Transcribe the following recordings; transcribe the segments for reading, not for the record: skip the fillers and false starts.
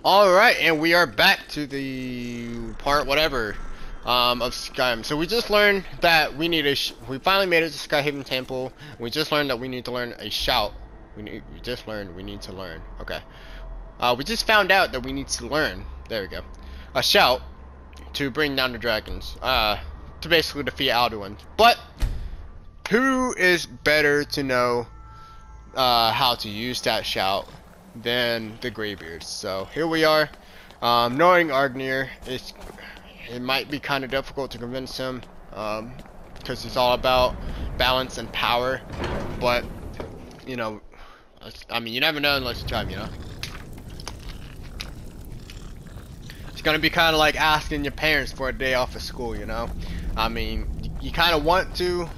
Alright, and we are back to the part whatever of Skyrim. So we just learned that we need we finally made it to Skyhaven Temple. We just learned that we need to learn a shout. We just learned we need to learn. Okay. We just found out that we need to learn. There we go. A shout to bring down the dragons. To basically defeat Alduin. But who is better to know how to use that shout than the Greybeards? So here we are. Knowing Argnir, it might be kind of difficult to convince him because it's all about balance and power. But you know, I mean, you never know unless you try, you know. It's gonna be kind of like asking your parents for a day off of school, you know. I mean, you kind of want to,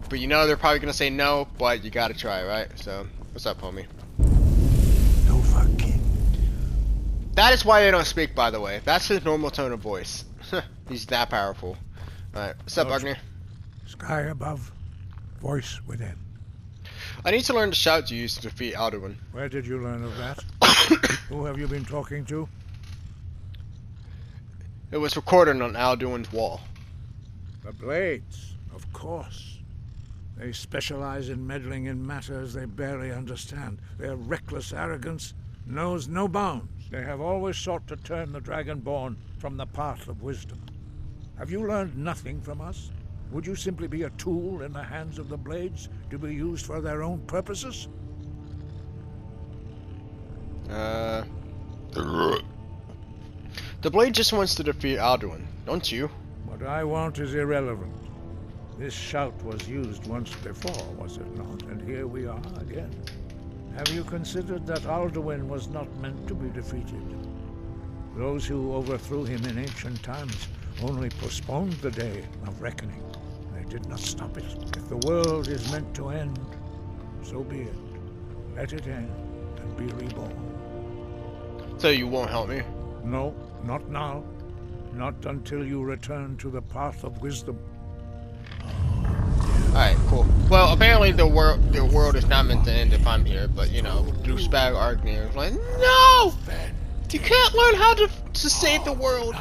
but you know they're probably gonna say no, but you gotta try, right? So, what's up, homie? No fucking. That is why they don't speak, by the way. That's his normal tone of voice. He's that powerful. Alright, what's up, Argnir? Sky above, voice within. I need to learn the shout you use to defeat Alduin. Where did you learn of that? Who have you been talking to? It was recorded on Alduin's wall. The Blades, of course. They specialize in meddling in matters they barely understand. Their reckless arrogance knows no bounds. They have always sought to turn the Dragonborn from the path of wisdom. Have you learned nothing from us? Would you simply be a tool in the hands of the Blades to be used for their own purposes? The Blade just wants to defeat Alduin, don't you? What I want is irrelevant. This shout was used once before, was it not? And here we are again. Have you considered that Alduin was not meant to be defeated? Those who overthrew him in ancient times only postponed the day of reckoning. They did not stop it. If the world is meant to end, so be it. Let it end and be reborn. So you won't help me? No, not now. Not until you return to the path of wisdom. Alright, cool. Well, apparently the world is not meant to end if I'm here, but you know, douchebag Argnir is like, no! You can't learn how to save the world!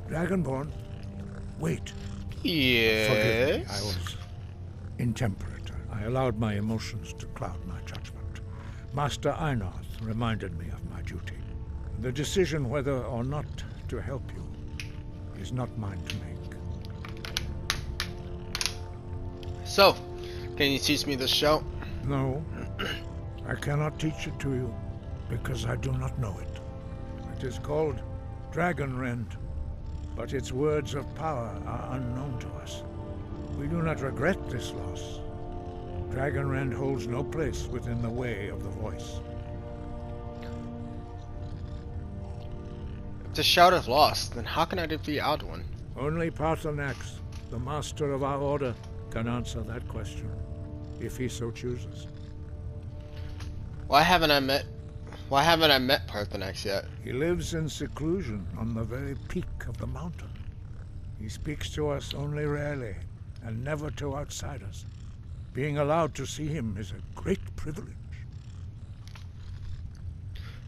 Dragonborn, wait. Yes? Forgive me, I was intemperate. I allowed my emotions to cloud my judgment. Master Einarth reminded me of my duty. The decision whether or not to help you is not mine to make. So, can you teach me this shout? No, I cannot teach it to you because I do not know it. It is called Dragon Rend, but its words of power are unknown to us. We do not regret this loss. Dragon Rend holds no place within the way of the voice. If the shout is lost, then how can I defeat Alduin? Only Paarthurnax, the master of our order, can answer that question, if he so chooses. Why haven't I met Paarthurnax yet? He lives in seclusion on the very peak of the mountain. He speaks to us only rarely, and never to outsiders. Being allowed to see him is a great privilege.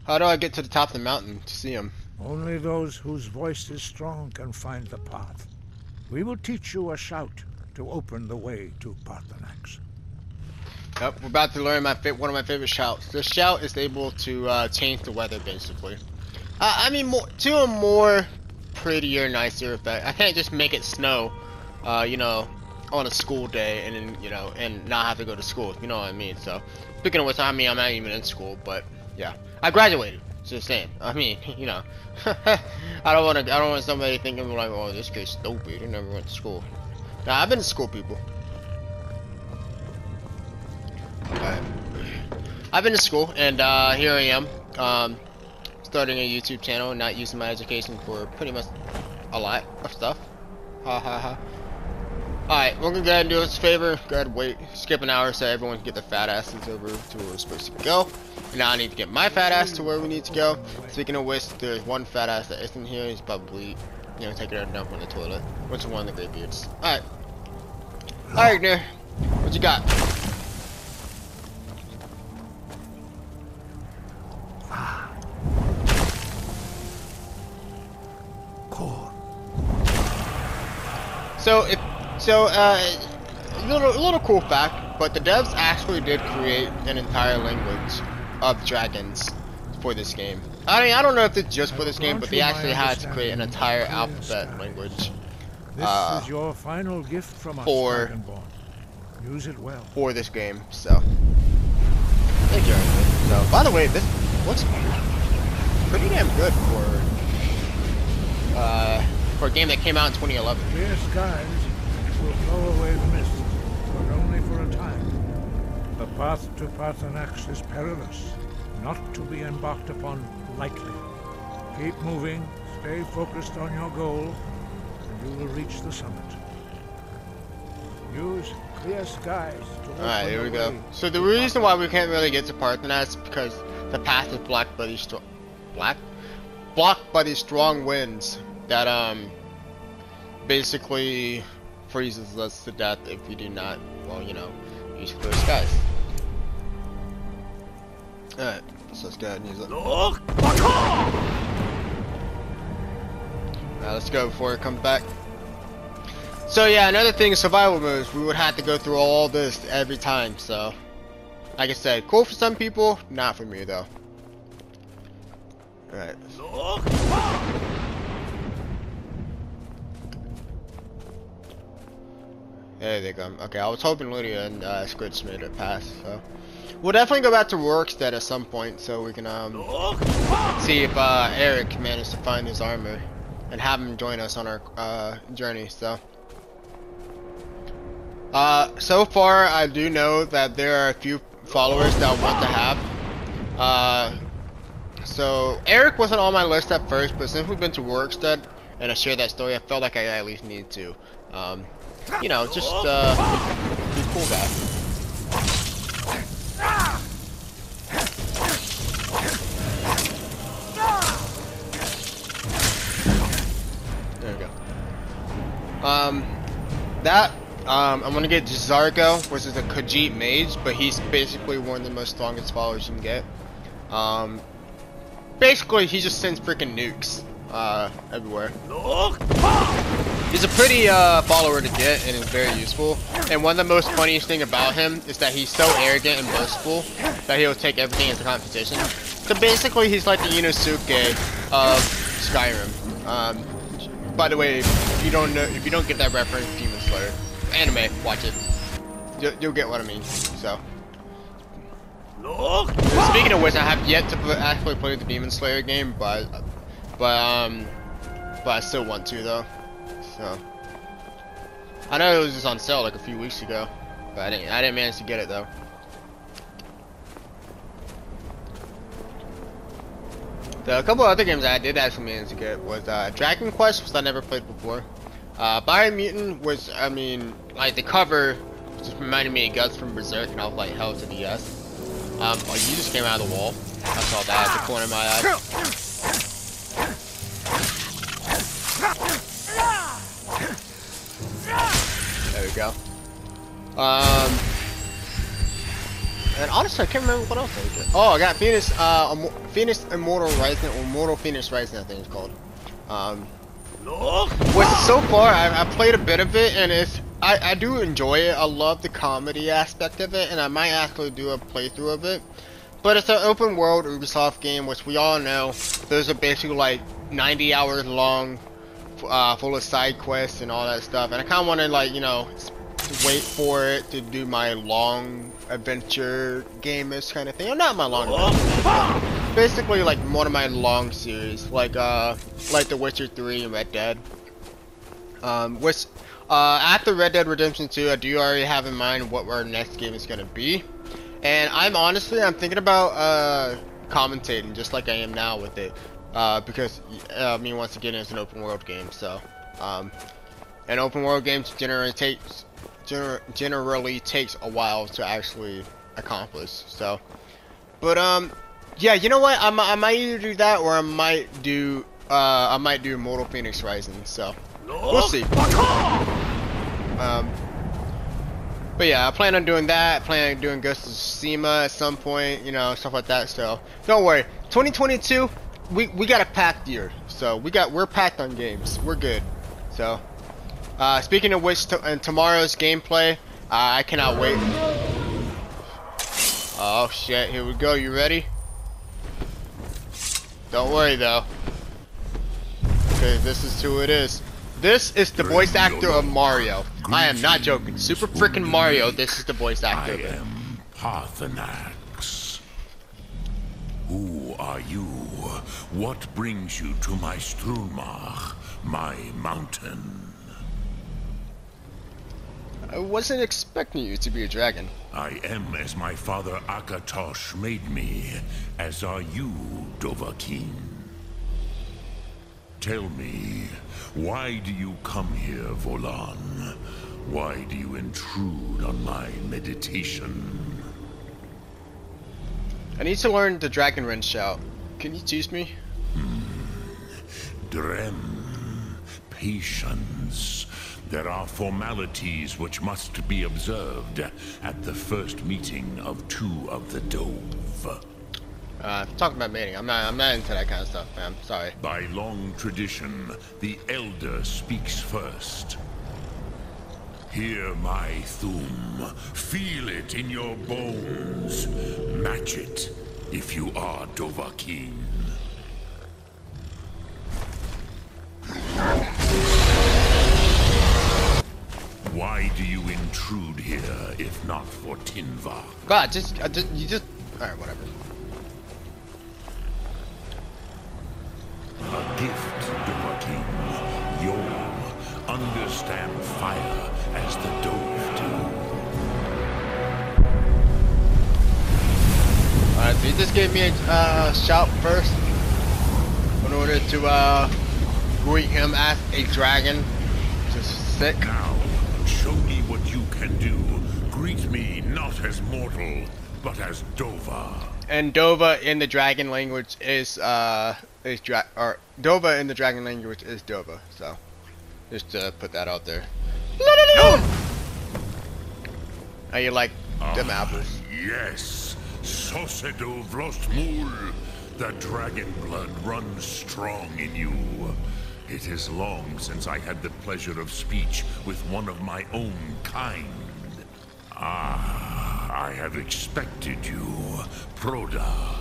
How do I get to the top of the mountain to see him? Only those whose voice is strong can find the path. We will teach you a shout to open the way to Paarthurnax. Yep, we're about to learn one of my favorite shouts. This shout is able to change the weather, basically. I mean, to a more prettier, nicer effect. I can't just make it snow, you know, on a school day and then, you know, and not have to go to school. You know what I mean? So, speaking of which, I mean, I'm not even in school, but yeah, I graduated. Just saying. I mean, you know, I don't want somebody thinking like, oh, this kid's stupid. He never went to school. Nah, I've been to school, people. Alright. I've been to school, and here I am, starting a YouTube channel and not using my education for pretty much a lot of stuff. Ha ha ha. Alright, we're gonna go ahead and do us a favor. Go ahead and wait, skip an hour so everyone can get their fat asses over to where we're supposed to go. And now I need to get my fat ass to where we need to go. Speaking of which, there's one fat ass that isn't here. He's probably, you know, taking a dump on the toilet. Which one of the Greybeards? Alright. Alright, Ignar. What you got? So little cool fact, but the devs actually did create an entire language of dragons for this game. I mean, I don't know if it's just for this game, but they actually had to create an entire alphabet language. This is your final gift from us, Dragonborn. Use it well. For this game, so. Thank you. So, by the way, this looks pretty damn good for a game that came out in 2011. Clear skies will blow away the mist, but only for a time. The path to Paarthurnax is perilous, not to be embarked upon lightly. Keep moving, stay focused on your goal, and you will reach the summit. Use clear skies to open. Alright, here we go. way So the reason why we can't really get to Paarthurnax is because the path is blocked by these strong winds that basically freezes us to death if we do not, well, you know, use clear skies. Alright, so let's go ahead and use it. Alright, let's go before it comes back. So yeah, another thing, survival modes, we would have to go through all this every time, so like I said, cool for some people, not for me though. Alright. There they go. Okay, I was hoping Lydia and Squidge made it past, so we'll definitely go back to Workstead at some point so we can see if Eric managed to find his armor and have him join us on our journey, so. So far, I do know that there are a few followers that I want to have. So Eric wasn't on my list at first, but since we've been to Workstead and I shared that story, I felt like I at least needed to, you know, just be a cool guy. There we go. I'm gonna get Zargo, which is a Khajiit mage, but he's basically one of the most strongest followers you can get. Basically, he just sends freaking nukes everywhere. He's a pretty follower to get and is very useful. And one of the most funniest thing about him is that he's so arrogant and boastful that he'll take everything into competition. So basically, he's like the Inosuke of Skyrim. By the way, if you don't get that reference, Demon Slayer. Anime, watch it. You'll get what I mean. So, speaking of which, I have yet to actually play the Demon Slayer game, but I still want to though. So, I know it was just on sale like a few weeks ago, but I didn't manage to get it though. A couple other games that I did actually manage to get was Dragon Quest, which I never played before. Biomutant was, I mean, like the cover just reminded me of Guts from Berserk, and I was like, hell to the yes. Oh, you just came out of the wall. I saw that at the corner of my eye. There we go. And honestly, I can't remember what else I did. Oh, I got Phoenix Immortal Rising, or Mortal Phoenix Rising, I think it's called. Which so far I played a bit of it, and I do enjoy it. I love the comedy aspect of it, and I might actually do a playthrough of it. But it's an open world Ubisoft game, which we all know those are basically like 90 hours long, full of side quests and all that stuff. And I kind of want to, like, you know, wait for it to do my long adventure game-ish kind of thing. Or not my long adventure, basically like one of my long series, like The Witcher 3 and Red Dead. Which after Red Dead Redemption 2, I do already have in mind what our next game is gonna be, and I'm thinking about commentating just like I am now with it, because I mean, once again, it's an open world game, so and open world games generally takes a while to actually accomplish. So, but yeah, you know what? I might either do that, or I might do Mortal Phoenix Rising. So we'll see. But yeah, I plan on doing that. I plan on doing Ghost of Tsushima at some point, you know, stuff like that. So don't worry. 2022, we got a packed year. So we're packed on games. We're good. So Speaking of which, in tomorrow's gameplay, I cannot wait. Oh shit, here we go. You ready? Don't worry though. Okay, this is who it is. This is the voice actor of Mario. I am not joking. Super freaking Mario, this is the voice actor. I am Parthenax. Who are you? What brings you to my Strunmach, my mountain? I wasn't expecting you to be a dragon. I am as my father Akatosh made me, as are you, Dovahkiin. Tell me, why do you come here, Volan? Why do you intrude on my meditation? I need to learn the Dragon Wren shout. Can you teach me? Drem, patience. There are formalities which must be observed at the first meeting of two of the Dove. Talking about mating. I'm not into that kind of stuff, man. Sorry. By long tradition, the Elder speaks first. Hear my Thum. Feel it in your bones. Match it if you are Dovahkiin. Why do you intrude here if not for Tinvah? God, you just. Alright, whatever. A gift, Dovahkiin. You'll understand fire as the Dove do. Alright, so you just gave me a shout first in order to greet him as a dragon. Just sick. Now, show me what you can do. Greet me not as mortal, but as Dova. And Dova in the dragon language is Dova in the dragon language is Dova. So just to put that out there. How you like them apples? Yes, Sosedo Vrostmul. The dragon blood runs strong in you. It is long since I had the pleasure of speech with one of my own kind. I have expected you, Proda.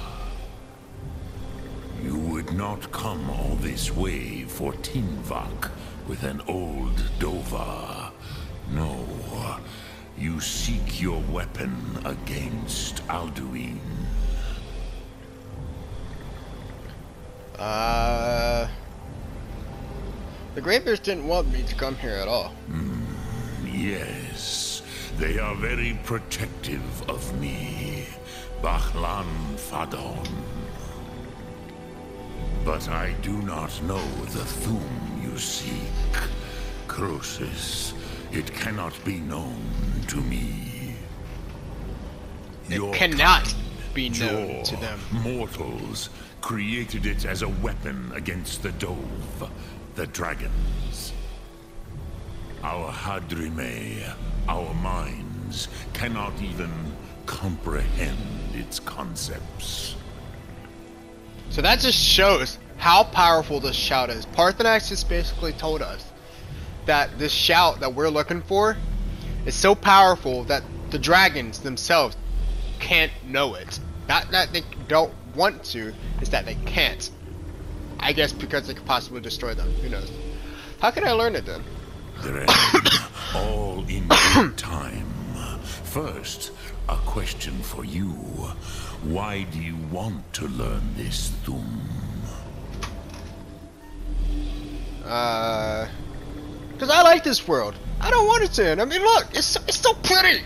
You would not come all this way for Tinvak with an old Dova. No, you seek your weapon against Alduin. The Greybeards didn't want me to come here at all. Yes, they are very protective of me, Bachlan Fadon. But I do not know the Thum you seek. Croesus, it cannot be known to me. It cannot be known to them. Mortals created it as a weapon against the Dove, the dragons. Our Hadrime, our minds, cannot even comprehend its concepts. So that just shows how powerful this shout is. Parthenax just basically told us that this shout that we're looking for is so powerful that the dragons themselves can't know it. Not that they don't want to, it's that they can't. I guess because they could possibly destroy them. Who knows? How can I learn it then? All in good time. First, a question for you. Why do you want to learn this Thum? Because I like this world. I don't want it to end. I mean, look, it's so pretty.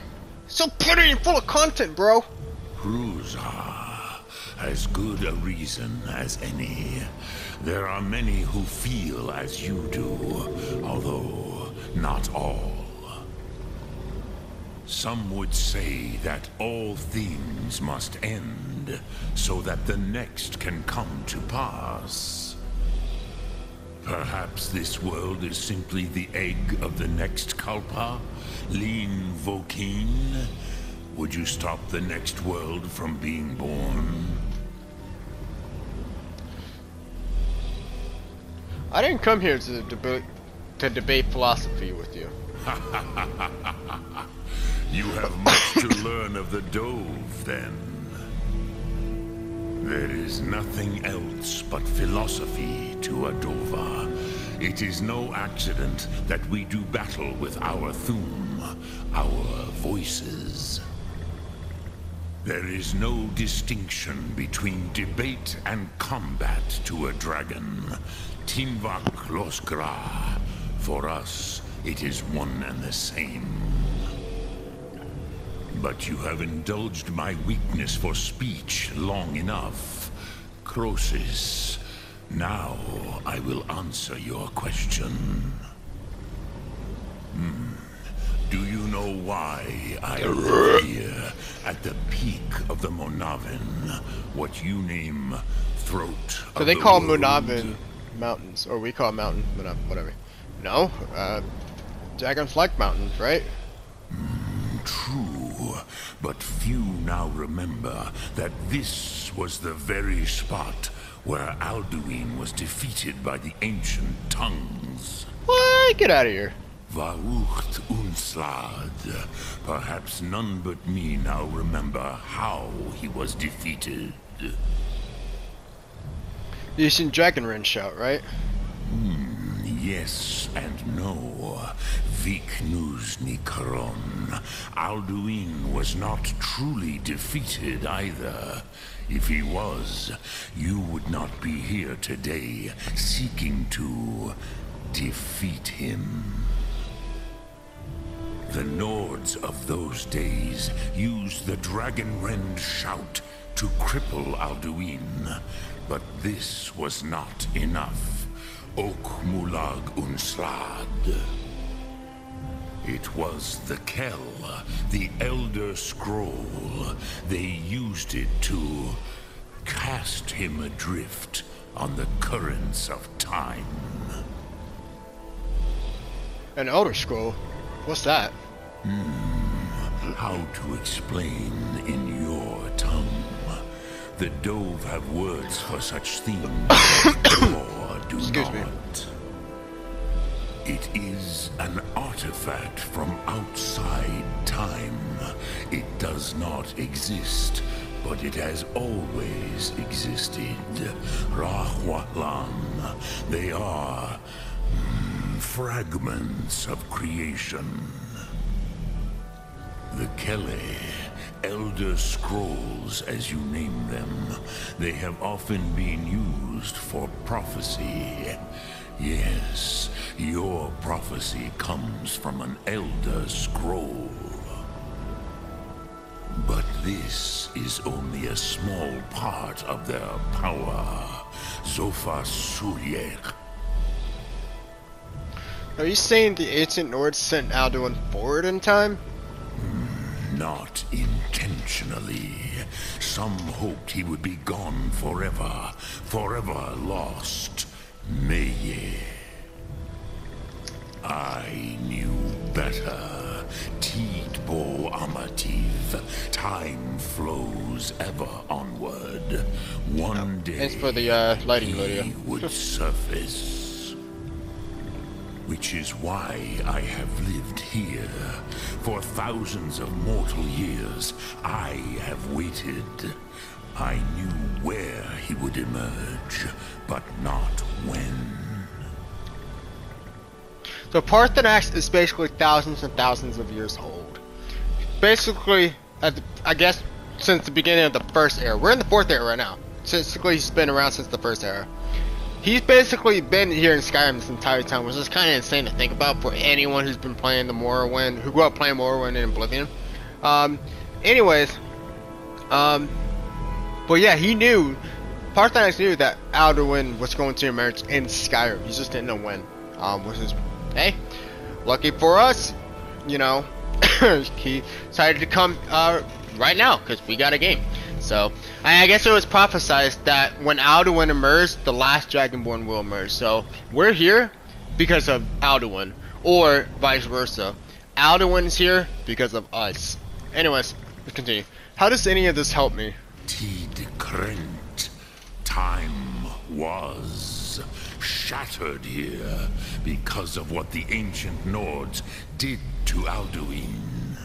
So pretty and full of content, bro. Ruza, as good a reason as any. There are many who feel as you do, although not all. Some would say that all things must end, so that the next can come to pass. Perhaps this world is simply the egg of the next Kalpa, Lean Vokeen. Would you stop the next world from being born? I didn't come here to to debate philosophy with you. You have much to learn of the Dove, then. There is nothing else but philosophy to a Dova. It is no accident that we do battle with our Thum, our voices. There is no distinction between debate and combat to a dragon. Tinvak Losgra. For us, it is one and the same. But you have indulged my weakness for speech long enough. Croesus, now I will answer your question. Do you know why I live here at the peak of the Monavin, what you name throat So of they the call world? Munavin mountains, or we call mountain, whatever. No, dragons like mountains, right? True, but few now remember that this was the very spot where Alduin was defeated by the ancient tongues. What? Get out of here. Varucht Unslad. Perhaps none but me now remember how he was defeated. You seen Dragon Ren shout, right? Yes and no. Vik Nuzny Karon. Alduin was not truly defeated either. If he was, you would not be here today seeking to defeat him. The Nords of those days used the Dragon Rend shout to cripple Alduin, but this was not enough. Ok Mulag Unslad. It was the Kell, the Elder Scroll. They used it to cast him adrift on the currents of time. An Elder Scroll? What's that? How to explain in your tongue? The Dove have words for such things, or do Excuse not. me. It is an artifact from outside time. It does not exist, but it has always existed. Rahwalan. They are fragments of creation. The Kele, Elder Scrolls as you name them, they have often been used for prophecy. Yes, your prophecy comes from an Elder Scroll. But this is only a small part of their power. Zofa Suryek. Are you saying the ancient Nords sent Alduin forward in time? Not intentionally. Some hoped he would be gone forever, forever lost. Meye. I knew better. Tidbo Amativ. Time flows ever onward. One day Thanks for the lighting video. he would surface. Which is why I have lived here. For thousands of mortal years, I have waited. I knew where he would emerge, but not when. So Parthenax is basically thousands and thousands of years old. Basically, I guess since the beginning of the first era. We're in the fourth era right now. Basically, he's been around since the first era. He's basically been here in Skyrim this entire time, which is kind of insane to think about for anyone who's been playing the Morrowind, who grew up playing Morrowind and Oblivion. But yeah, he knew, Parthenax knew that Alduin was going to emerge in Skyrim. He just didn't know when. Which is, hey, lucky for us, you know, he decided to come right now because we got a game. So, I guess it was prophesized that when Alduin emerged, the last Dragonborn will emerge. So, we're here because of Alduin, or vice versa. Alduin is here because of us. Anyways, let's continue. How does any of this help me? Tid Krent. Time was. shattered here because of what the ancient Nords did to Alduin.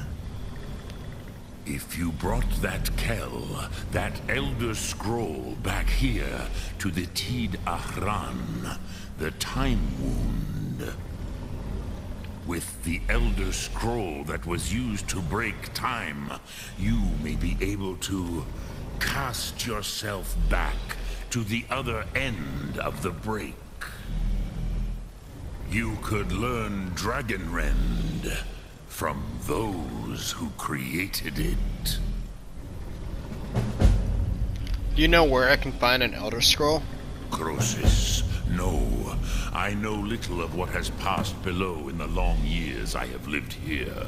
If you brought that Kell, that Elder Scroll, back here to the Tid Ahran, the Time Wound, with the Elder Scroll that was used to break time, you may be able to cast yourself back to the other end of the break. You could learn Dragonrend from those who created it. Do you know where I can find an Elder Scroll? Croesus, no. I know little of what has passed below in the long years I have lived here.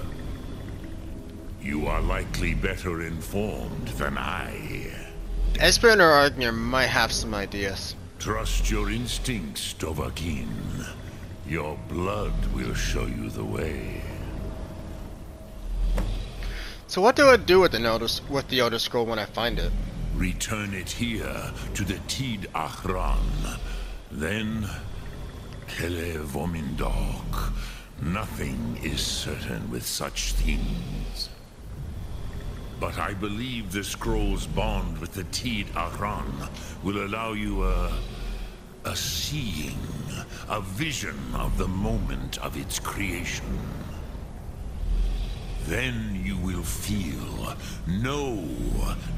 You are likely better informed than I. Espen or Argnir might have some ideas. Trust your instincts, Dovahkiin. Your blood will show you the way. So what do I do with the Elder Scroll when I find it? Return it here to the Tid Ahran. Then, Kele Vomindok. Nothing is certain with such things. But I believe the scroll's bond with the Tid Ahran will allow you a seeing, a vision of the moment of its creation. Then you will feel, know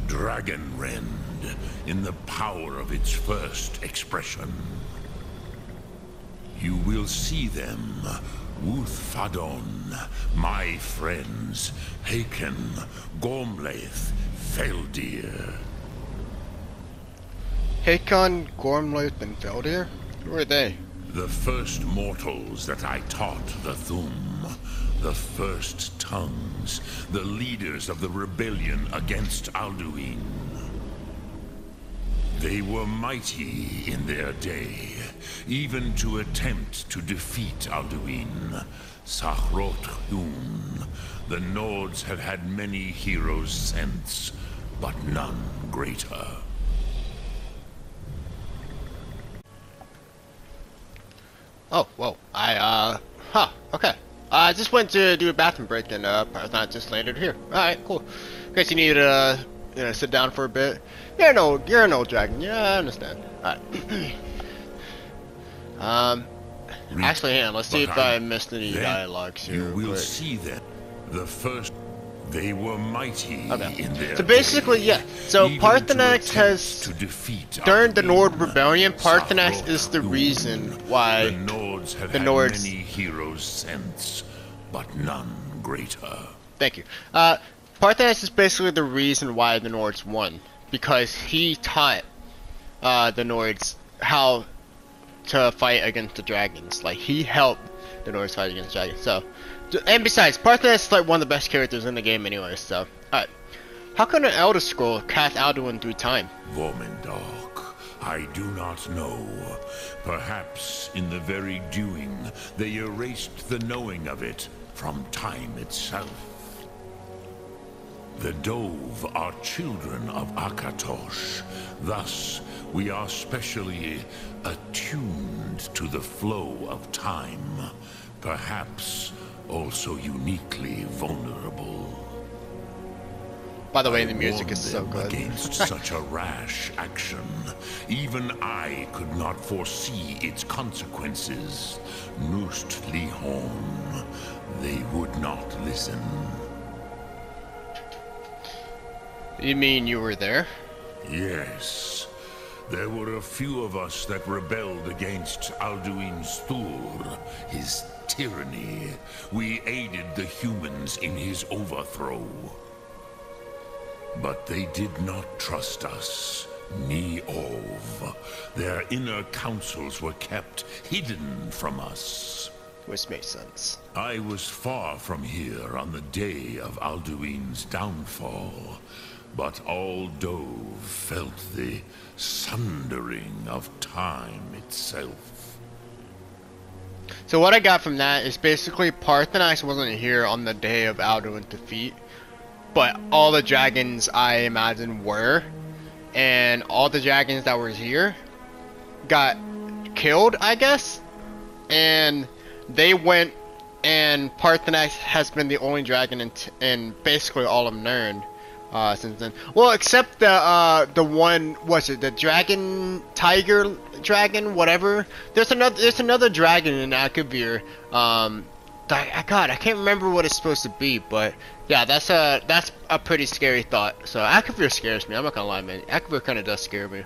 Dragonrend in the power of its first expression. You will see them, Wuthfadon, my friends, Haken, Gormlaith, Feldir. Hakon, Gormlaith, and Feldir? Who are they? The first mortals that I taught the Thum, the first tongues, the leaders of the rebellion against Alduin. They were mighty in their day, even to attempt to defeat Alduin. Sahrot-Hun, the Nords have had many heroes since, but none greater. Oh, whoa. Okay. I just went to do a bathroom break and I just landed here. Alright, cool. In case you need to sit down for a bit. You're an old dragon. Yeah, I understand. Alright. Actually, hang on. Let's see if I missed any dialogues here. You will see that the first. They were mighty in their So basically, day, yeah. So even Parthenax to has, to defeat during the Alduin, Nord Rebellion, Parthenax is the Sahrot-Hun. reason why The Nords have the had Nords- many heroes since, but none greater. Thank you. Parthenax is basically the reason why the Nords won, because he taught the Nords how to fight against the dragons. Like, he helped the Nords fight against dragons. So, and besides, Parthenax is like one of the best characters in the game anyway. So, alright. How can an Elder Scroll cast Alduin through time? Vomindok, I do not know. Perhaps in the very doing, they erased the knowing of it from time itself. The Dove are children of Akatosh. Thus, we are specially attuned to the flow of time. Perhaps also uniquely vulnerable. By the way, the music is so Warned them good. against such a rash action. Even I could not foresee its consequences. Nust Lihon, they would not listen. You mean you were there? Yes. There were a few of us that rebelled against Alduin Stur, his tyranny. We aided the humans in his overthrow. But they did not trust us. Ni-Ov. Their inner councils were kept hidden from us. Which makes sense. I was far from here on the day of Alduin's downfall, but all Dove felt the sundering of time itself. So what I got from that is basically Parthenax wasn't here on the day of Alduin's defeat, but all the dragons I imagine were, and all the dragons that were here got killed, I guess, and they went, and Parthenax has been the only dragon in basically all of Nirn since then. Well, except the one, what's it, the dragon, tiger dragon, whatever. There's another dragon in Akavir. God, I can't remember what it's supposed to be, but yeah, that's a pretty scary thought. So Akavir scares me. I'm not gonna lie, man. Akavir kind of does scare me.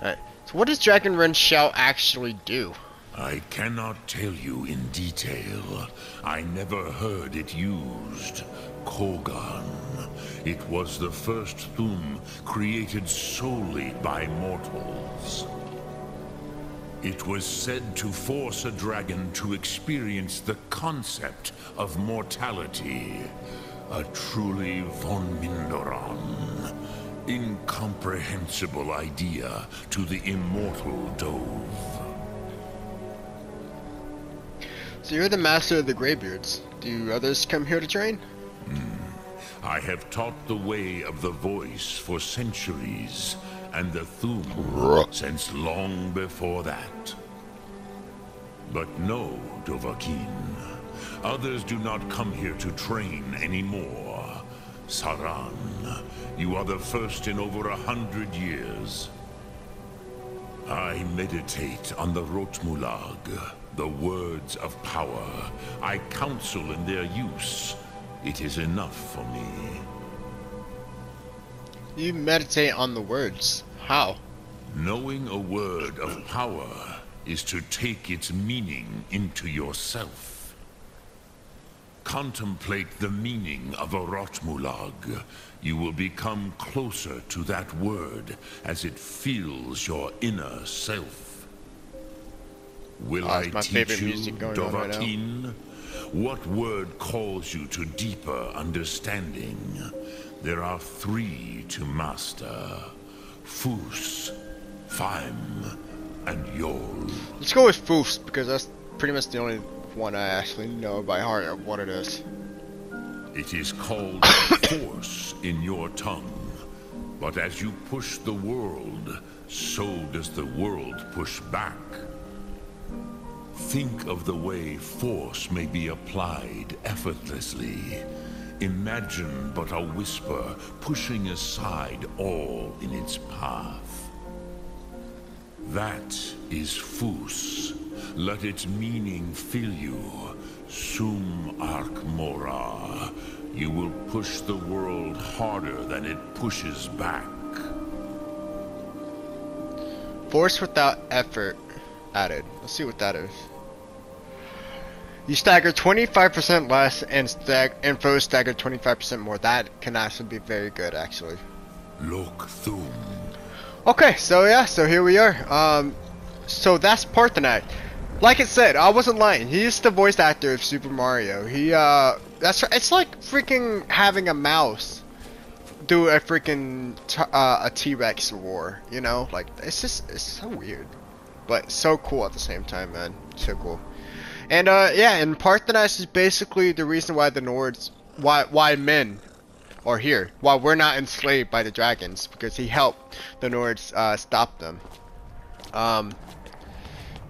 Alright, so what does Dragon Run Shout actually do? I cannot tell you in detail. I never heard it used. Kogan. It was the first Thum created solely by mortals. It was said to force a dragon to experience the concept of mortality. A truly von Mindoran. Incomprehensible idea to the immortal Dove. So you're the master of the Greybeards. Do others come here to train? I have taught the way of the voice for centuries, and the Thum since long before that. But no, Dovahkiin. Others do not come here to train anymore. Saran, you are the first in over 100 years. I meditate on the Rotmulag, the words of power. I counsel in their use. It is enough for me. You meditate on the words. How? Knowing a word of power is to take its meaning into yourself. Contemplate the meaning of a Rotmulag. You will become closer to that word as it fills your inner self. Will I teach you, Dovahkiin? What word calls you to deeper understanding? There are 3 to master. Fus, Faim, and Yol. Let's go with Foofs, because that's pretty much the only one I actually know by heart of what it is. It is called force in your tongue. But as you push the world, so does the world push back. Think of the way force may be applied effortlessly. Imagine but a whisper pushing aside all in its path. That is Fus. Let its meaning fill you. Sum Ark Mora. You will push the world harder than it pushes back. Force without effort added. Let's see what that is. You stagger 25% less and foes stagger 25% more. That can actually be very good, actually. Look, Thum. Okay, so yeah, so here we are. So that's Parthenax. Like I said, I wasn't lying. He's the voice actor of Super Mario. It's like freaking having a mouse do a freaking a T-Rex roar, you know? Like, it's so weird, but so cool at the same time, man. So cool. And yeah, and Parthenax is basically the reason why the Nords, why men are here, why we're not enslaved by the dragons, because he helped the Nords stop them.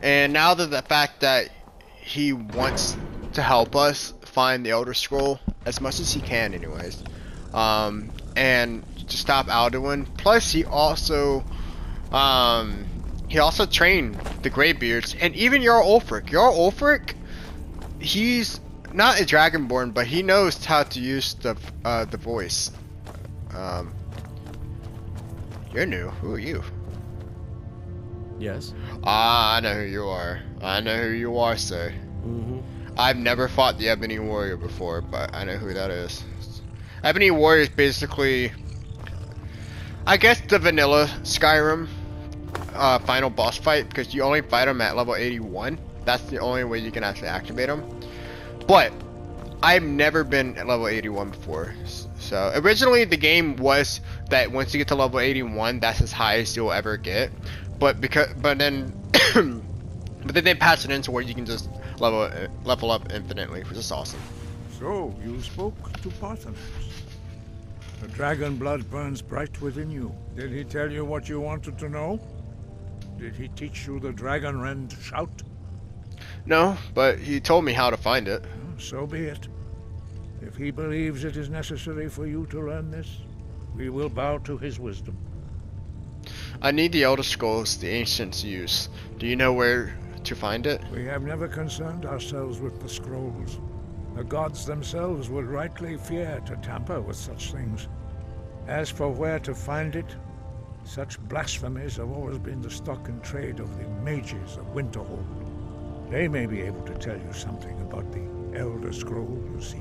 And now that the fact that he wants to help us find the Elder Scroll as much as he can, anyways, and to stop Alduin. Plus, he also trained the Greybeards and even Jarl Ulfric. Jarl Ulfric, he's not a Dragonborn, but he knows how to use the voice. You're new. Who are you? Yes. I know who you are. I know who you are, sir. Mm-hmm. I've never fought the Ebony Warrior before, but I know who that is. Ebony Warrior is basically, I guess, the vanilla Skyrim final boss fight, because you only fight him at level 81. That's the only way you can actually activate him. But I've never been at level 81 before. So originally the game was that once you get to level 81, that's as high as you'll ever get. But then they patched it into where you can just level up infinitely, which is awesome. So, you spoke to Parthenax. The dragon blood burns bright within you. Did he tell you what you wanted to know? Did he teach you the dragon rend shout? No, but he told me how to find it. So be it. If he believes it is necessary for you to learn this, we will bow to his wisdom. I need the Elder Scrolls the ancients use. Do you know where to find it? We have never concerned ourselves with the scrolls. The gods themselves would rightly fear to tamper with such things. As for where to find it, such blasphemies have always been the stock and trade of the mages of Winterhold. They may be able to tell you something about the Elder Scroll you seek.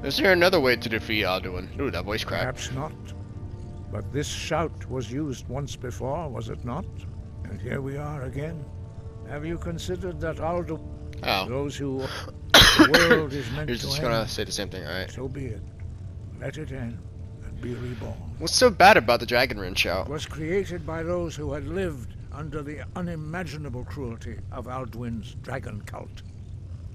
Is there another way to defeat Alduin? Ooh, that voice crack. Perhaps not. But this shout was used once before, was it not? And here we are again. Have you considered that Alduin... Oh. Those who... the world is meant You're to just end. gonna say the same thing, alright? So be it. Let it end and be reborn. What's so bad about the Dragon Rend shout? It was created by those who had lived under the unimaginable cruelty of Alduin's dragon cult.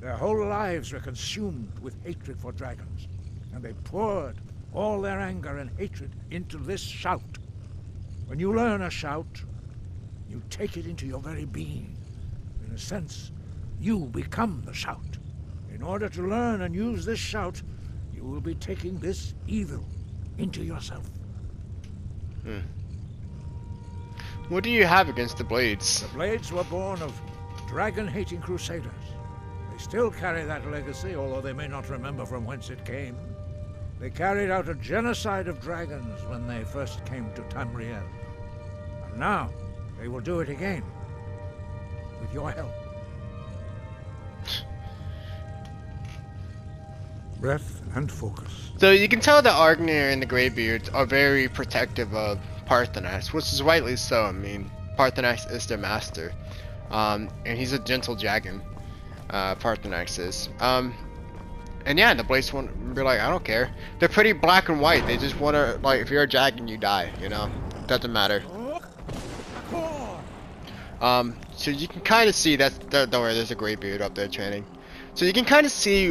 Their whole lives were consumed with hatred for dragons, and they poured all their anger and hatred into this shout. When you learn a shout, you take it into your very being. In a sense, you become the shout. In order to learn and use this shout, you will be taking this evil into yourself. What do you have against the Blades? The Blades were born of dragon-hating crusaders. They still carry that legacy, although they may not remember from whence it came. They carried out a genocide of dragons when they first came to Tamriel. And now, they will do it again. With your help. Breath and focus. So you can tell that Argnir and the Greybeards are very protective of Paarthurnax, which is rightly so. I mean, Paarthurnax is their master. And he's a gentle dragon. Paarthurnax is. And yeah, the Blades want to be like, I don't care. They're pretty black and white. They just want to, like, if you're a dragon, you die, you know? Doesn't matter. So you can kind of see that, don't worry, there's a Greybeard up there training. So you can kind of see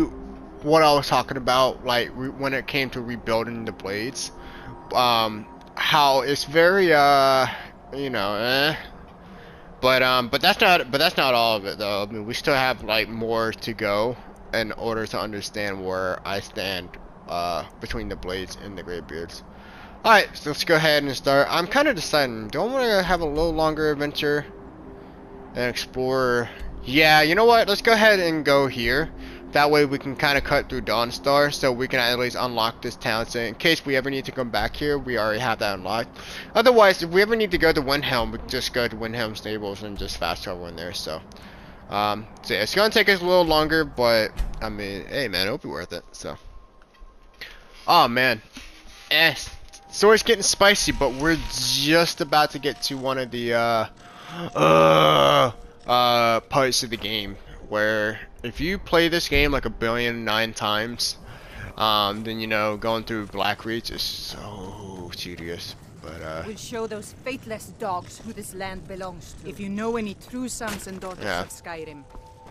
what I was talking about, like, when it came to rebuilding the Blades. How it's very, you know, But that's not all of it, though. I mean, we still have, like, more to go in order to understand where I stand between the Blades and the Greybeards. Alright, so let's go ahead and start. I'm kind of deciding, do I want to have a little longer adventure and explore? Yeah, you know what? Let's go ahead and go here. That way we can kind of cut through Dawnstar, so we can at least unlock this town. So in case we ever need to come back here, we already have that unlocked. Otherwise, if we ever need to go to Windhelm, we can just go to Windhelm Stables and just fast travel in there. So yeah, it's gonna take us a little longer, but I mean, hey man, it'll be worth it. So, oh man, story's getting spicy, but we're just about to get to one of the parts of the game where if you play this game like 1,000,000,009 times, then you know going through Blackreach is so tedious. But we'll show those faithless dogs who this land belongs to. If you know any true sons and daughters of Skyrim,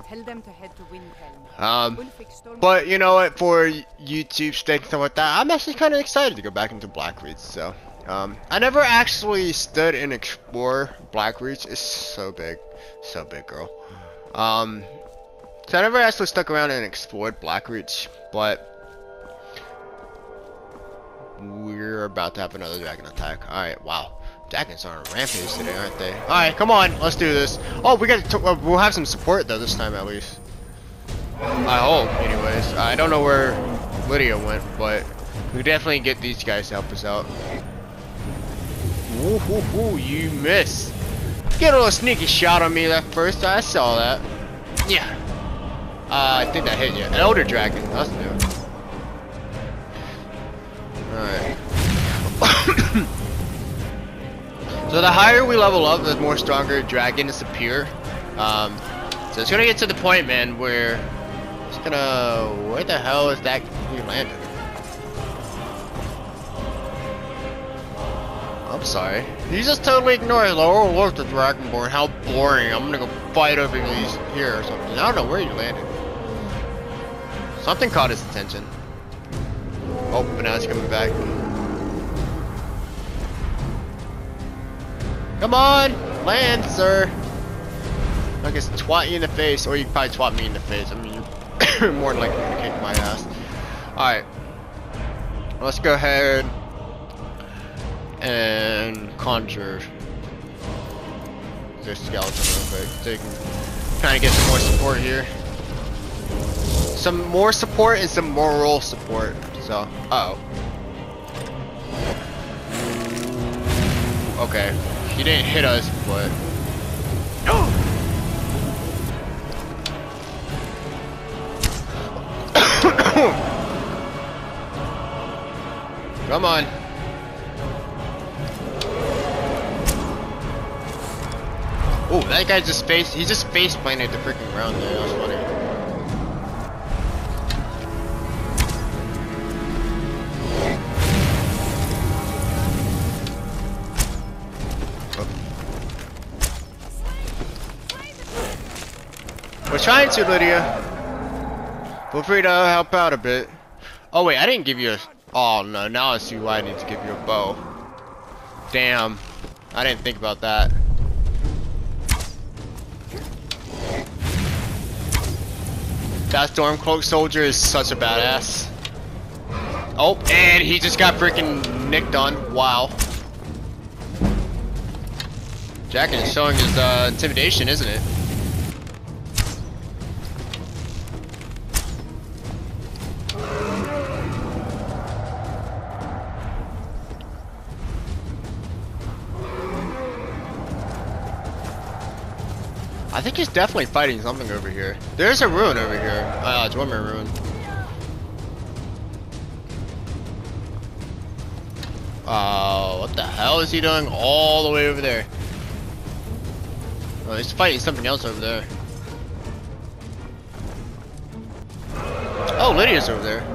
tell them to head to Windhelm. But you know what, for YouTube sake and stuff like that, I'm actually kind of excited to go back into Blackreach. So I never actually stood and explored Blackreach. It's so big, girl. So I never actually stuck around and explored Blackreach, but we're about to have another dragon attack. Alright, wow. Dragons are on a rampage today, aren't they? Alright, come on, let's do this. Oh, we got to, we'll have some support though this time at least. I hope, anyways. I don't know where Lydia went, but we definitely get these guys to help us out. Ooh, you missed. Get a little sneaky shot on me that first. I saw that. Yeah. I think that hit you. Elder Dragon. That's new. Alright. So the higher we level up, the more stronger dragons appear. So it's gonna get to the point, man, where it's gonna... Where the hell is that you landed? I'm sorry. You just totally ignore it. Oh, look, the Dragonborn. How boring. I'm gonna go fight over these here or something. I don't know where you landed. Something caught his attention. Oh, but now it's coming back. Come on! Land, sir! I guess twat you in the face, or you can probably twat me in the face. I mean, you're more than likely to kick my ass. Alright. Let's go ahead and conjure this skeleton real quick. So you can kind of get some more support here. Some more support and some moral support. So, okay. He didn't hit us, but... Come on. Oh, that guy just he just face planted the freaking ground there. That was funny. We're trying to, Lydia. Feel free to help out a bit. Oh wait, I didn't give you a... Oh no, now I see why I need to give you a bow. Damn. I didn't think about that. That Stormcloak soldier is such a badass. Oh, and he just got freaking nicked on. Wow. Jack is showing his intimidation, isn't it? I think he's definitely fighting something over here. There's a ruin over here. It's one more ruin. What the hell is he doing all the way over there? Oh, he's fighting something else over there. Oh, Lydia's over there.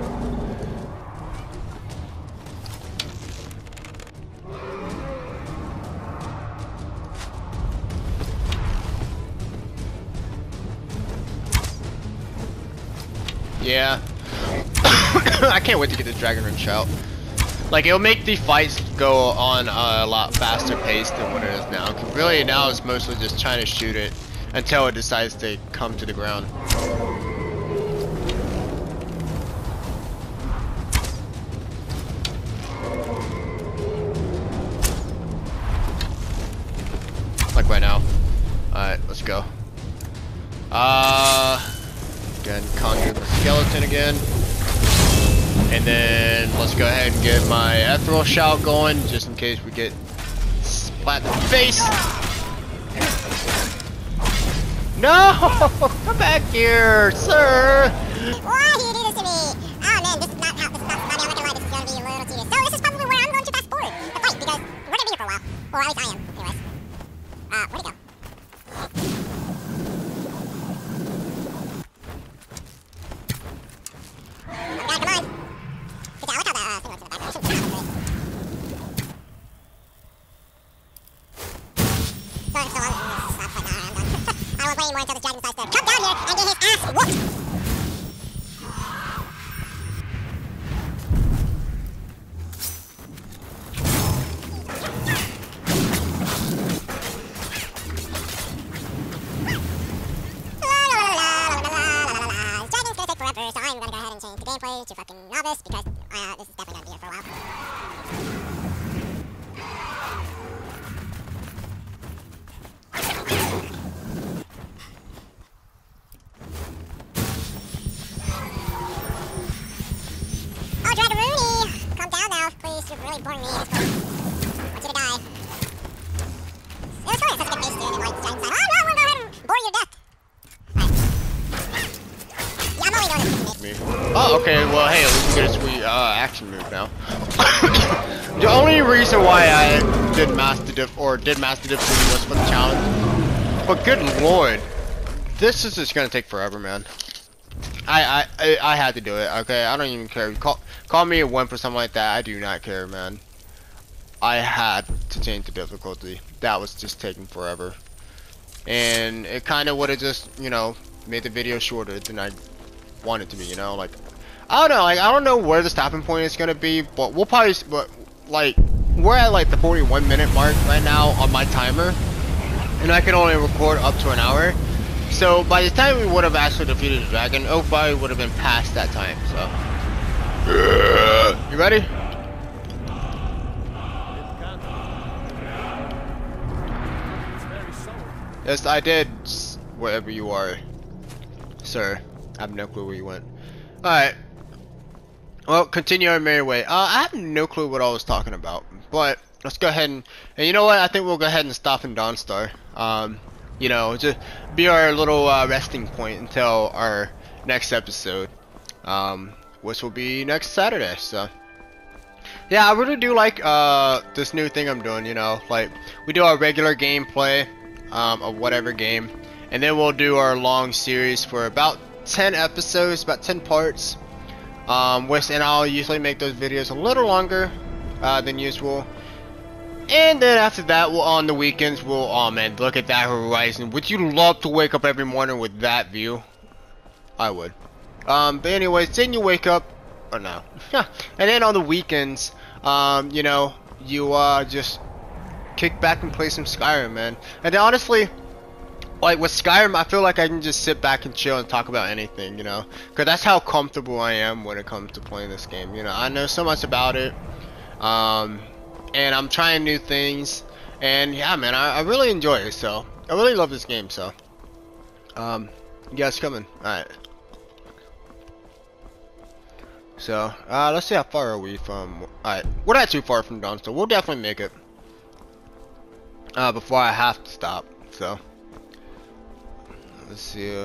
Yeah. I can't wait to get the Dragon Wrench out. Like, it'll make the fights go on a lot faster pace than what it is now. 'Cause really, now it's mostly just trying to shoot it until it decides to come to the ground. Like right now. Alright, let's go. Again, conjure the skeleton again. And then let's go ahead and get my ethereal shout going, just in case we get splat in the face. No! Come back here, sir! Why do you do this to me? Oh man, this is not how, this is not, I'm not gonna lie, this is gonna be a little tedious. So this is probably where I'm going to fast forward the fight, because we're gonna be here for a while. Well, at least I am, anyways. Where'd he go? Come on. Good job, I look how that thing looks in the background. I shouldn't have it. Sorry, so I'm not quite now, I'm done. I don't want to play anymore until this dragon decides to come down here and get his ass whooped. So I'm gonna go ahead and change the gameplay to fucking novice because this is definitely gonna be here for a while. Oh, Dragaroony! Calm down now, please. You're really boring me at this point. I want you to die. It was funny, such a good base dude, and like, Dragon's like, oh no, we're gonna go ahead and bore you to death. Oh, okay, well, hey, we can get a sweet action move now. The only reason why I did Master Diff, or did Master Diff was for the challenge. But good lord, this is just gonna take forever, man. I had to do it, okay? I don't even care. Call me a wimp or something like that, I do not care, man. I had to change the difficulty. That was just taking forever. And it kind of would have just, you know, made the video shorter than I want it to be, you know, like I don't know, like I don't know where the stopping point is gonna be, but we'll probably, but like we're at like the 41-minute mark right now on my timer, and I can only record up to an hour. So by the time we would have actually defeated the dragon, it probably would have been past that time. So, you ready? Yes, I did. Wherever you are, sir. I have no clue where you went. All right. Well, continue our merry way. I have no clue what I was talking about, but let's go ahead and you know what? I think we'll go ahead and stop in Dawnstar. You know, just be our little resting point until our next episode, which will be next Saturday. So, yeah, I really do like this new thing I'm doing. You know, like we do our regular gameplay of whatever game, and then we'll do our long series for about 10 episodes, about 10 parts. And I'll usually make those videos a little longer than usual. And then after that, we'll on the weekends, we'll, oh man, look at that horizon. Would you love to wake up every morning with that view? I would. But anyways, then you wake up, or no. And then on the weekends, you know, you just kick back and play some Skyrim, man. And honestly, like with Skyrim, I feel like I can just sit back and chill and talk about anything, you know, because that's how comfortable I am when it comes to playing this game. You know, I know so much about it, and I'm trying new things, and yeah, man, I really enjoy it. So I really love this game. So, you guys coming? All right. So let's see how far are we from. All right, we're not too far from Dawn, so we'll definitely make it before I have to stop. So. Let's see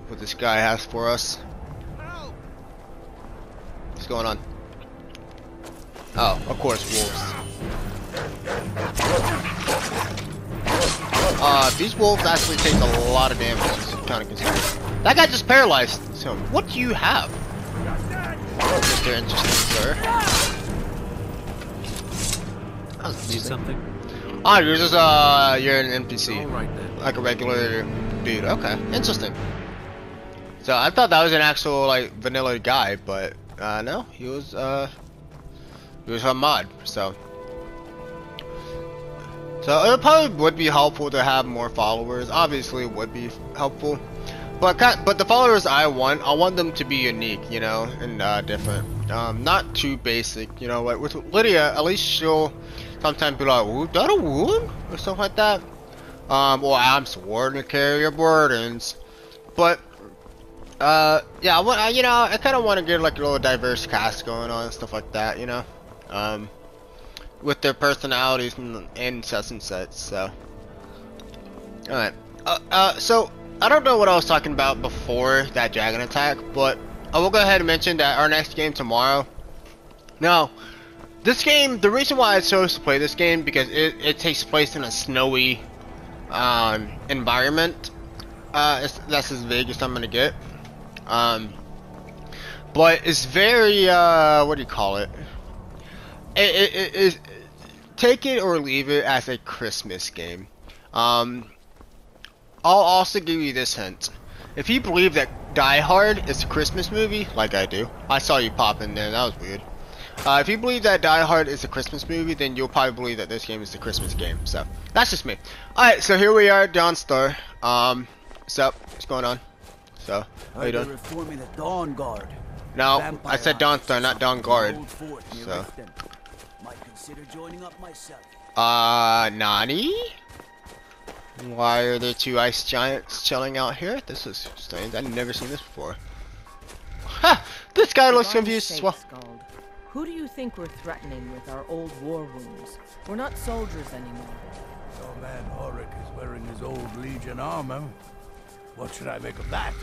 what this guy has for us. What's going on? Oh, of course, wolves. These wolves actually take a lot of damage, kind of considered. That guy just paralyzed. So, what do you have? Mr. Interesting, sir. Need something? Oh, you're just you're an NPC. All right, then. Like a regular dude. Okay, interesting. So I thought that was an actual like vanilla guy, but no, he was a mod. So it probably would be helpful to have more followers. Obviously, it would be helpful, but the followers I want them to be unique, you know, and different. Not too basic, you know. Like with Lydia, at least she'll sometimes be like, "Ooh, that a woman?" or something like that. Or I'm sworn to carry your burdens, but yeah, you know, I kind of want to get like a little diverse cast going on and stuff like that, you know, with their personalities and such and such. So, all right, so I don't know what I was talking about before that dragon attack, but I will go ahead and mention that our next game tomorrow. Now, this game, the reason why I chose to play this game because it takes place in a snowy environment. That's as vague as I'm gonna get. But it's very what do you call it? It take it or leave it as a Christmas game. I'll also give you this hint. If you believe that Die Hard is a Christmas movie, like I do, I saw you pop in there, that was weird. If you believe that Die Hard is a Christmas movie, then you'll probably believe that this game is a Christmas game. So that's just me. Alright, so here we are at Dawnstar. What's up? What's going on? So, how you doing? Reforming the Dawn Guard. No, I said Dawnstar, not Dawn Guard. So. Might consider joining up myself. Nani? Why are there two ice giants chilling out here? This is strange. I've never seen this before. Ha! This guy looks confused as well. Who do you think we're threatening with our old war wounds? We're not soldiers anymore. Your man Auric is wearing his old Legion armor. What should I make of that?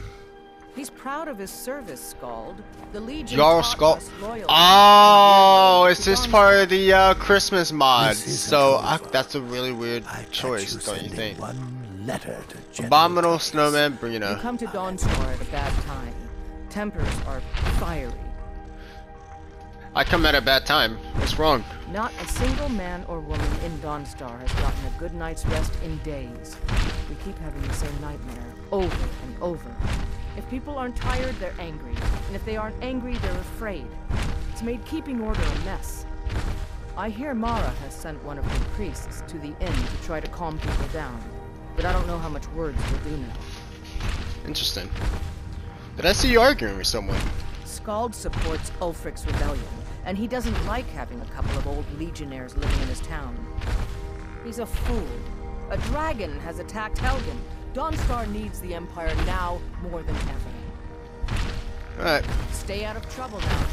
He's proud of his service, Scald. The Legion Jarl taught Scald. us loyalty. Oh, it's just part of the Christmas mod. So that's a really weird choice, don't you think? One letter to Abominable Snowman Bruno. You come to Dawnstar at a bad time. Tempers are fiery. I come at a bad time. What's wrong? Not a single man or woman in Dawnstar has gotten a good night's rest in days. We keep having the same nightmare, over and over. If people aren't tired, they're angry. And if they aren't angry, they're afraid. It's made keeping order a mess. I hear Mara has sent one of her priests to the inn to try to calm people down, but I don't know how much words will do now. Interesting. Did I see you arguing with someone? Skald supports Ulfric's rebellion, and he doesn't like having a couple of old legionnaires living in his town. He's a fool. A dragon has attacked Helgen. Dawnstar needs the Empire now more than ever. Alright. Stay out of trouble now.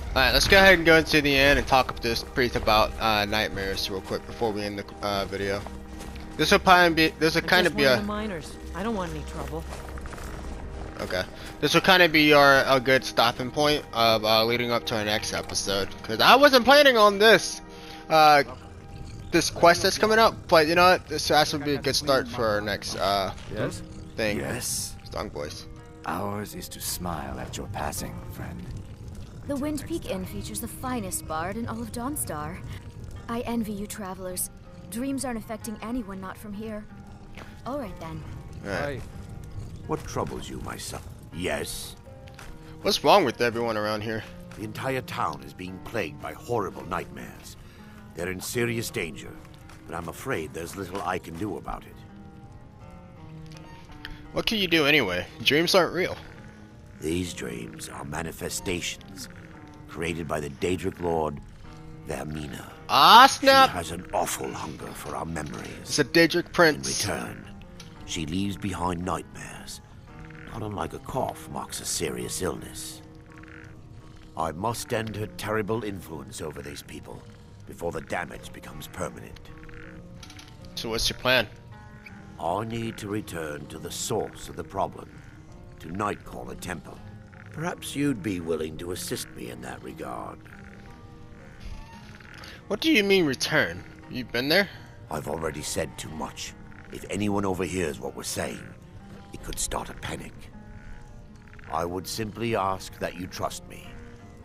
Alright, let's go ahead and go into the end and talk to this priest about nightmares real quick before we end the video. This will probably be, this will kind of be a minors. I don't want any trouble. Okay. This will kind of be a good stopping point of leading up to our next episode, because I wasn't planning on this this quest that's coming up, but you know what, this will be a good start for our next thing. Yes. Strong voice. Ours is to smile at your passing, friend. The Wind Peak Inn features the finest bard in all of Dawnstar. I envy you travelers. Dreams aren't affecting anyone not from here. All right then. Right. What troubles you, my son? Yes. What's wrong with everyone around here? The entire town is being plagued by horrible nightmares. They're in serious danger, but I'm afraid there's little I can do about it. What can you do anyway? Dreams aren't real. These dreams are manifestations created by the Daedric Lord Vermina. Ah, snap! She has an awful hunger for our memories. It's a Daedric prince. In return, she leaves behind nightmares. Not unlike a cough marks a serious illness. I must end her terrible influence over these people before the damage becomes permanent. So what's your plan? I need to return to the source of the problem, to Nightcaller Temple. Perhaps you'd be willing to assist me in that regard. What do you mean return? You've been there? I've already said too much. If anyone overhears what we're saying, it could start a panic. I would simply ask that you trust me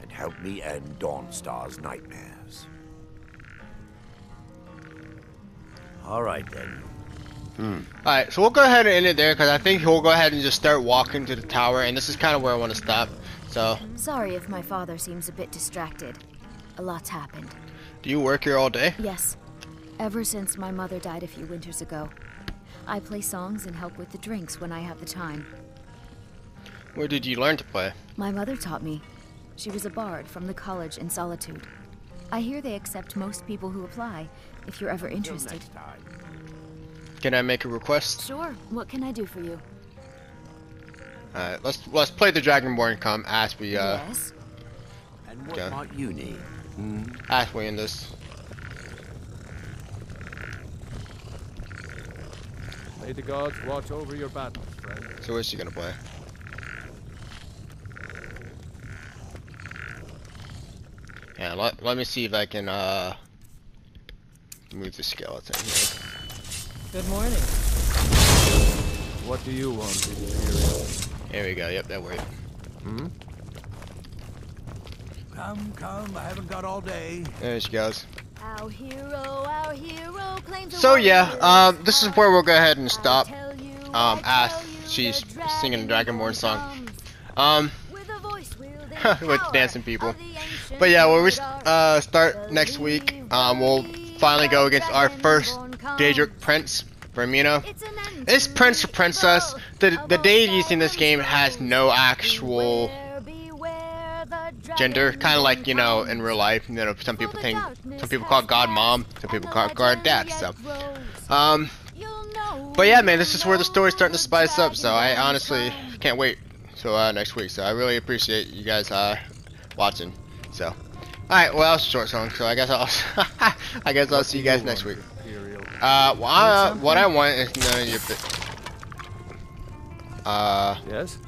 and help me end Dawnstar's nightmares. All right then. Alright, so we'll go ahead and end it there, because I think he'll go ahead and just start walking to the tower, and this is kind of where I want to stop. So. Sorry if my father seems a bit distracted. A lot's happened. Do you work here all day? Yes. Ever since my mother died a few winters ago. I play songs and help with the drinks when I have the time. Where did you learn to play? My mother taught me. She was a bard from the college in Solitude. I hear they accept most people who apply, if you're ever interested. Can I make a request? Sure. What can I do for you? Alright, let's play the Dragonborn come as we Yes. And what might you need? As we end this. May the gods watch over your battles, friend. So where's she gonna play? Yeah, let me see if I can move the skeleton here. Good morning. What do you want, Imperial? There we go, yep, that worked. Come, I haven't got all day. There she goes. Our hero claims So yeah, this is where we'll go ahead and stop. As she's singing the Dragonborn song. With dancing people. But yeah, when we start next week, we'll finally go against our first Daedric Prince, Vermina. This prince or princess, the deities in this game has no actual gender, kind of like, you know, in real life. You know, some people call God mom, some people call God dad. So, but yeah, man, this is where the story's starting to spice up. So I honestly can't wait till next week. So I really appreciate you guys watching. So, all right, well, that was a short song. So I guess I'll see you guys next week. What I want is none of your. Yes.